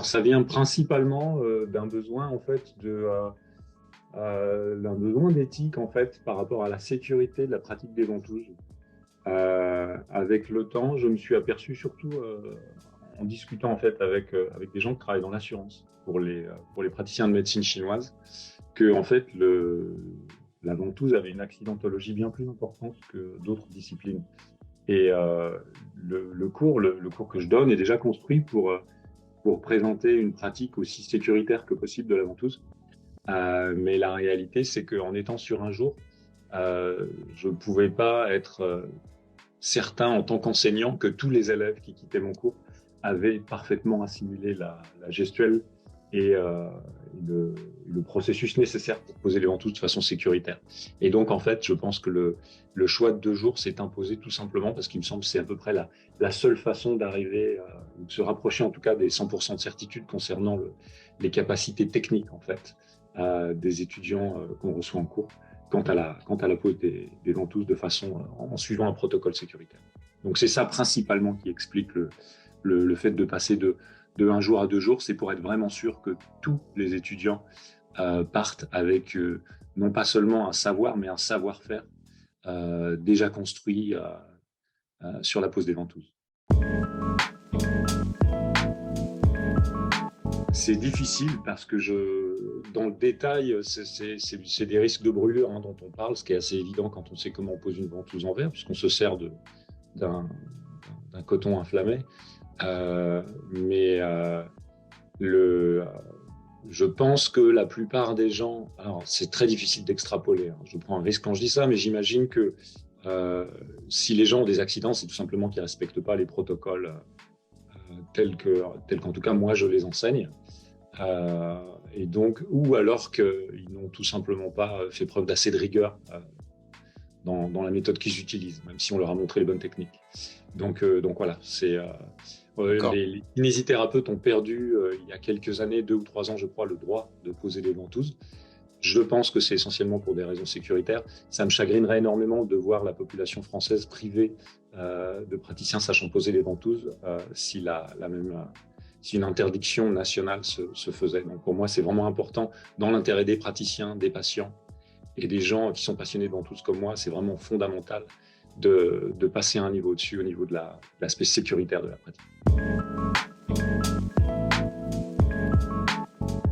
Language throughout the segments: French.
Alors, ça vient principalement d'un besoin en fait d'un besoin d'éthique en fait par rapport à la sécurité de la pratique des ventouses. Avec le temps, je me suis aperçu surtout en discutant en fait avec des gens qui travaillent dans l'assurance pour les praticiens de médecine chinoise que en fait la ventouse avait une accidentologie bien plus importante que d'autres disciplines. Et le cours que je donne est déjà construit pour présenter une pratique aussi sécuritaire que possible de la ventouse. Mais la réalité, c'est qu'en étant sur un jour, je ne pouvais pas être certain en tant qu'enseignant que tous les élèves qui quittaient mon cours avaient parfaitement assimilé la gestuelle et le processus nécessaire pour poser les ventouses de façon sécuritaire. Et donc, en fait, je pense que le choix de 2 jours s'est imposé tout simplement parce qu'il me semble que c'est à peu près la seule façon d'arriver, de se rapprocher en tout cas des 100% de certitude concernant les capacités techniques, en fait, des étudiants qu'on reçoit en cours quant à la pose des ventouses de façon en suivant un protocole sécuritaire. Donc c'est ça principalement qui explique le fait de passer de 1 jour à 2 jours, c'est pour être vraiment sûr que tous les étudiants partent avec non pas seulement un savoir, mais un savoir-faire déjà construit sur la pose des ventouses. C'est difficile parce que dans le détail, c'est des risques de brûlure dont on parle, ce qui est assez évident quand on sait comment on pose une ventouse en verre, puisqu'on se sert d'un coton inflammé. Mais je pense que la plupart des gens, alors c'est très difficile d'extrapoler, je prends un risque quand je dis ça, mais j'imagine que si les gens ont des accidents, c'est tout simplement qu'ils ne respectent pas les protocoles tels qu'en tout cas moi je les enseigne. Et donc, ou alors qu'ils n'ont tout simplement pas fait preuve d'assez de rigueur dans la méthode qu'ils utilisent, même si on leur a montré les bonnes techniques. Donc voilà, les kinésithérapeutes ont perdu il y a quelques années, 2 ou 3 ans, je crois, le droit de poser les ventouses. Je pense que c'est essentiellement pour des raisons sécuritaires. Ça me chagrinerait énormément de voir la population française privée de praticiens sachant poser les ventouses si une interdiction nationale se faisait. Donc pour moi, c'est vraiment important, dans l'intérêt des praticiens, des patients et des gens qui sont passionnés de ventouses comme moi, c'est vraiment fondamental de passer un niveau au-dessus au niveau de l'aspect sécuritaire de la pratique.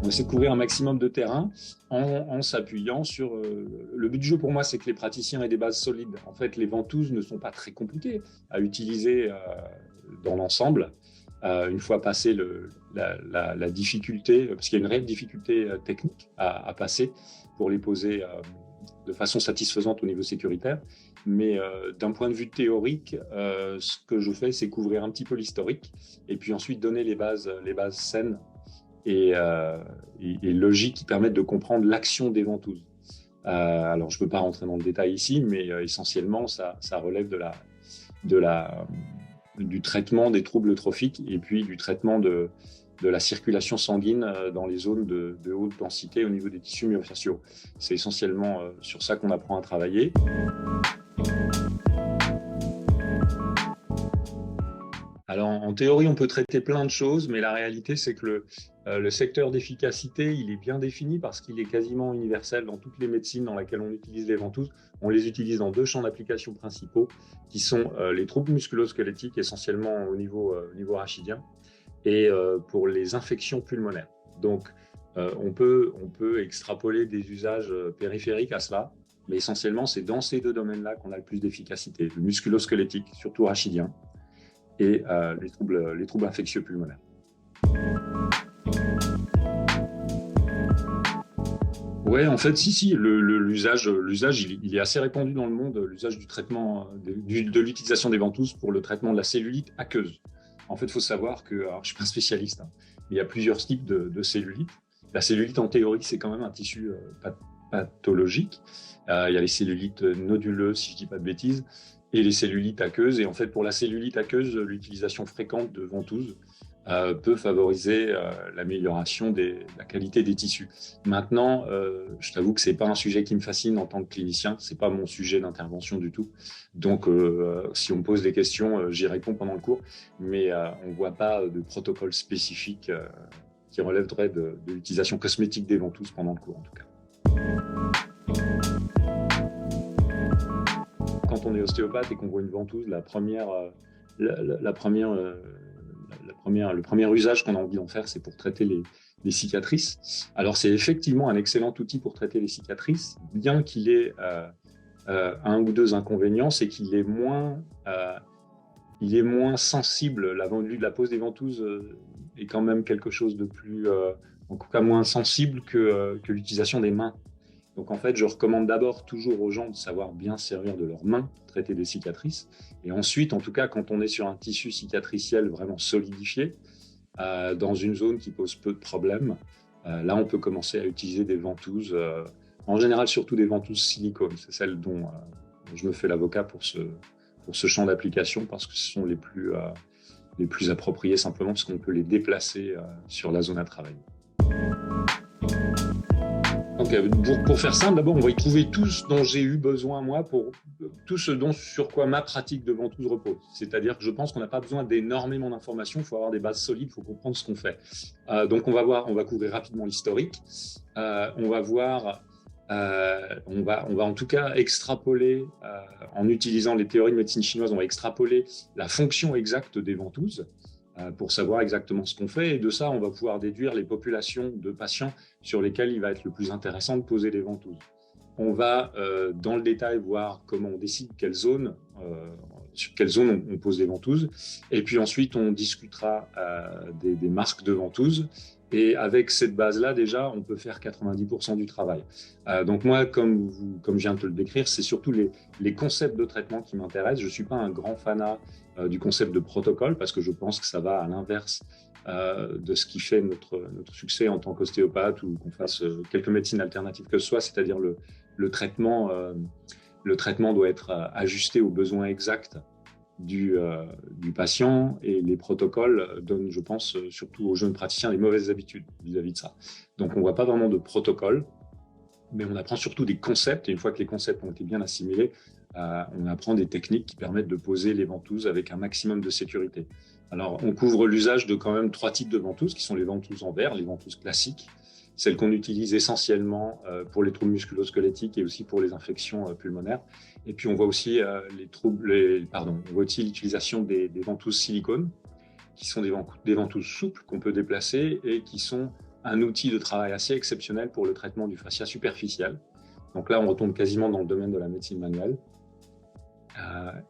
On essaie de couvrir un maximum de terrain en s'appuyant sur... le but du jeu pour moi, c'est que les praticiens aient des bases solides. En fait, les ventouses ne sont pas très compliquées à utiliser dans l'ensemble. Une fois passé la difficulté, parce qu'il y a une réelle difficulté technique à passer pour les poser de façon satisfaisante au niveau sécuritaire. Mais d'un point de vue théorique, ce que je fais, c'est couvrir un petit peu l'historique et puis ensuite donner les bases saines et logiques qui permettent de comprendre l'action des ventouses. Alors, je ne peux pas rentrer dans le détail ici, mais essentiellement, ça relève du traitement des troubles trophiques et puis du traitement de la circulation sanguine dans les zones de haute densité au niveau des tissus myofasciaux. C'est essentiellement sur ça qu'on apprend à travailler. Alors, en théorie, on peut traiter plein de choses, mais la réalité, c'est que le secteur d'efficacité, il est bien défini parce qu'il est quasiment universel dans toutes les médecines dans lesquelles on utilise les ventouses. On les utilise dans 2 champs d'application principaux, qui sont les troubles musculo-squelettiques, essentiellement au niveau rachidien, et pour les infections pulmonaires. Donc, on peut extrapoler des usages périphériques à cela, mais essentiellement, c'est dans ces 2 domaines-là qu'on a le plus d'efficacité, le musculo-squelettique, surtout rachidien, et les troubles infectieux pulmonaires. Ouais, en fait, si, l'usage, il est assez répandu dans le monde, l'usage du traitement, de l'utilisation des ventouses pour le traitement de la cellulite aqueuse. En fait, il faut savoir que, alors, je ne suis pas un spécialiste, mais il y a plusieurs types de cellulite. La cellulite, en théorie, c'est quand même un tissu pathologique. Il y a les cellulites noduleuses, si je ne dis pas de bêtises, et les cellulites aqueuses. Et en fait, pour la cellulite aqueuse, l'utilisation fréquente de ventouses peut favoriser l'amélioration de la qualité des tissus. Maintenant, je t'avoue que c'est pas un sujet qui me fascine en tant que clinicien, c'est pas mon sujet d'intervention du tout. Donc, si on me pose des questions, j'y réponds pendant le cours, mais on voit pas de protocole spécifique qui relèverait de l'utilisation cosmétique des ventouses pendant le cours, en tout cas. Quand on est ostéopathe et qu'on voit une ventouse, le premier usage qu'on a envie d'en faire, c'est pour traiter les cicatrices. Alors, c'est effectivement un excellent outil pour traiter les cicatrices, bien qu'il ait un ou deux inconvénients, c'est qu'il est moins sensible. La pose des ventouses est quand même quelque chose de plus, en tout cas moins sensible que l'utilisation des mains. Donc en fait, je recommande d'abord toujours aux gens de savoir bien servir de leurs mains pour traiter des cicatrices. Et ensuite, en tout cas, quand on est sur un tissu cicatriciel vraiment solidifié, dans une zone qui pose peu de problèmes, là, on peut commencer à utiliser des ventouses, en général surtout des ventouses silicone. C'est celles dont je me fais l'avocat pour ce champ d'application parce que ce sont les plus appropriées simplement parce qu'on peut les déplacer sur la zone à travailler. Donc, pour faire simple, d'abord, on va y trouver tout ce dont j'ai eu besoin, moi, tout ce sur quoi ma pratique de ventouse repose. C'est-à-dire que je pense qu'on n'a pas besoin d'énormément d'informations, il faut avoir des bases solides, il faut comprendre ce qu'on fait. Donc, on va couvrir rapidement l'historique. On va en tout cas extrapoler, en utilisant les théories de médecine chinoise, on va extrapoler la fonction exacte des ventouses pour savoir exactement ce qu'on fait. Et de ça, on va pouvoir déduire les populations de patients sur lesquels il va être le plus intéressant de poser des ventouses. On va, dans le détail, voir comment on décide sur quelle zone on pose des ventouses. Et puis ensuite, on discutera des marques de ventouses. Et avec cette base-là, déjà, on peut faire 90% du travail. Donc moi, comme je viens de te le décrire, c'est surtout les concepts de traitement qui m'intéressent. Je ne suis pas un grand fanat du concept de protocole parce que je pense que ça va à l'inverse de ce qui fait notre succès en tant qu'ostéopathe ou qu'on fasse quelque médecine alternative que ce soit, c'est-à-dire le traitement doit être ajusté aux besoins exacts du patient et les protocoles donnent, je pense, surtout aux jeunes praticiens, les mauvaises habitudes vis-à-vis de ça. Donc, on ne voit pas vraiment de protocole, mais on apprend surtout des concepts. Et une fois que les concepts ont été bien assimilés, on apprend des techniques qui permettent de poser les ventouses avec un maximum de sécurité. Alors, on couvre l'usage de quand même 3 types de ventouses, qui sont les ventouses en verre, les ventouses classiques, celles qu'on utilise essentiellement pour les troubles musculo-squelettiques et aussi pour les infections pulmonaires. Et puis, on voit aussi l'utilisation des ventouses silicone, qui sont des ventouses souples qu'on peut déplacer et qui sont un outil de travail assez exceptionnel pour le traitement du fascia superficiel. Donc là, on retombe quasiment dans le domaine de la médecine manuelle.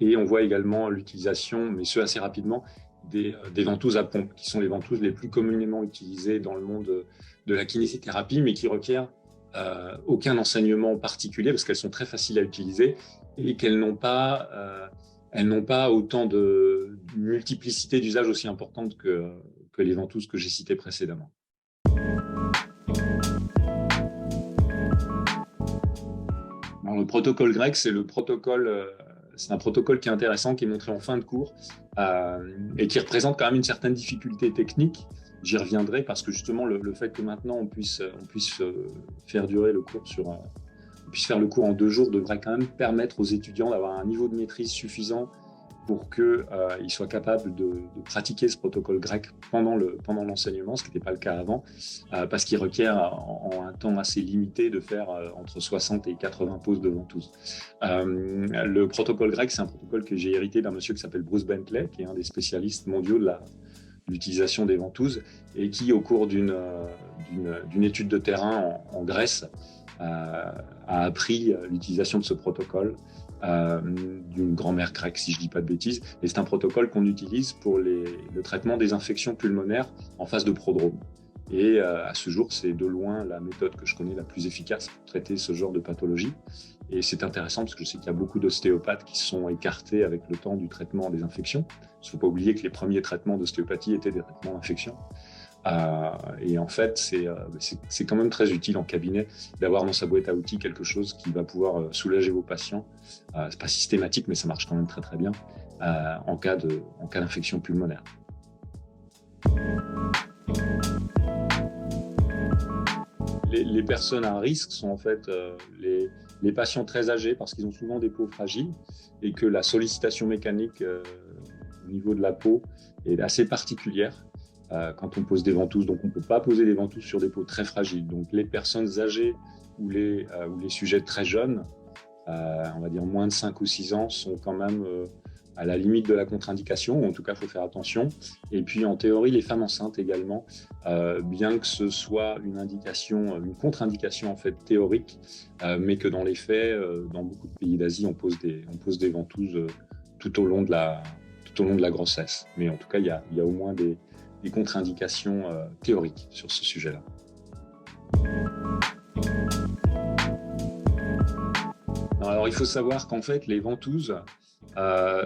Et on voit également l'utilisation, mais ce assez rapidement, des ventouses à pompe, qui sont les ventouses les plus communément utilisées dans le monde de la kinésithérapie, mais qui requièrent aucun enseignement particulier parce qu'elles sont très faciles à utiliser et qu'elles n'ont pas autant de multiplicité d'usages aussi importante que les ventouses que j'ai citées précédemment. Alors, le protocole grec, c'est un protocole qui est intéressant, qui est montré en fin de cours et qui représente quand même une certaine difficulté technique. J'y reviendrai parce que justement le fait que maintenant on puisse faire durer le cours on puisse faire le cours en 2 jours devrait quand même permettre aux étudiants d'avoir un niveau de maîtrise suffisant pour qu'ils soient capables de pratiquer ce protocole grec pendant l'enseignement, ce qui n'était pas le cas avant, parce qu'il requiert en un temps assez limité de faire entre 60 et 80 poses de ventouse. Le protocole grec, c'est un protocole que j'ai hérité d'un monsieur qui s'appelle Bruce Bentley, qui est un des spécialistes mondiaux de l'utilisation des ventouses et qui, au cours d'une étude de terrain en Grèce, a appris l'utilisation de ce protocole d'une grand-mère grecque, si je ne dis pas de bêtises. Et c'est un protocole qu'on utilise pour le traitement des infections pulmonaires en phase de prodrome. Et à ce jour, c'est de loin la méthode que je connais la plus efficace pour traiter ce genre de pathologie. Et c'est intéressant parce que je sais qu'il y a beaucoup d'ostéopathes qui sont écartés avec le temps du traitement des infections. Il ne faut pas oublier que les premiers traitements d'ostéopathie étaient des traitements d'infection. Et en fait, c'est quand même très utile en cabinet d'avoir dans sa boîte à outils quelque chose qui va pouvoir soulager vos patients. C'est pas systématique, mais ça marche quand même très très bien en cas d'infection pulmonaire. les personnes à risque sont en fait les patients très âgés parce qu'ils ont souvent des peaux fragiles et que la sollicitation mécanique au niveau de la peau est assez particulière quand on pose des ventouses. Donc, on ne peut pas poser des ventouses sur des peaux très fragiles. Donc, les personnes âgées ou les sujets très jeunes, on va dire moins de 5 ou 6 ans, sont quand même à la limite de la contre-indication, ou en tout cas, il faut faire attention. Et puis, en théorie, les femmes enceintes également, bien que ce soit une indication, une contre-indication en fait théorique, mais que dans les faits, dans beaucoup de pays d'Asie, on pose des ventouses tout au long de la grossesse. Mais en tout cas, il y a au moins des contre-indications théoriques sur ce sujet-là. Alors, il faut savoir qu'en fait, les ventouses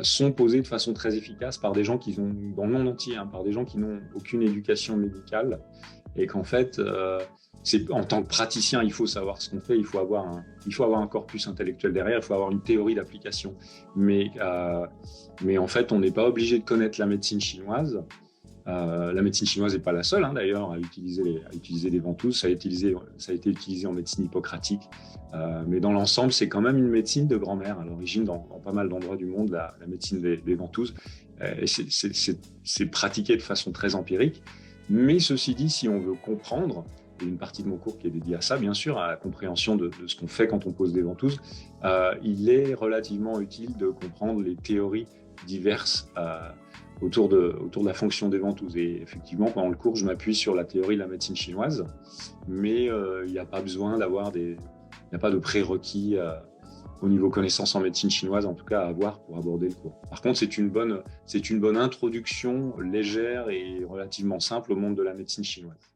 sont posées de façon très efficace par des gens qui sont dans le monde entier, par des gens qui n'ont aucune éducation médicale, et qu'en fait, en tant que praticien, il faut savoir ce qu'on fait, il faut avoir un corpus intellectuel derrière, il faut avoir une théorie d'application. Mais en fait, on n'est pas obligé de connaître la médecine chinoise. La médecine chinoise n'est pas la seule d'ailleurs à utiliser des ventouses. Ça a été utilisé en médecine hippocratique, mais dans l'ensemble, c'est quand même une médecine de grand-mère à l'origine dans pas mal d'endroits du monde, la médecine des ventouses. Et c'est pratiqué de façon très empirique. Mais ceci dit, si on veut comprendre, et une partie de mon cours qui est dédiée à ça, bien sûr, à la compréhension de ce qu'on fait quand on pose des ventouses, il est relativement utile de comprendre les théories diverses autour de la fonction des ventouses. Et effectivement, pendant le cours, je m'appuie sur la théorie de la médecine chinoise, mais il n'y a pas besoin il n'y a pas de prérequis au niveau connaissance en médecine chinoise, en tout cas à avoir pour aborder le cours. Par contre, c'est une bonne introduction légère et relativement simple au monde de la médecine chinoise.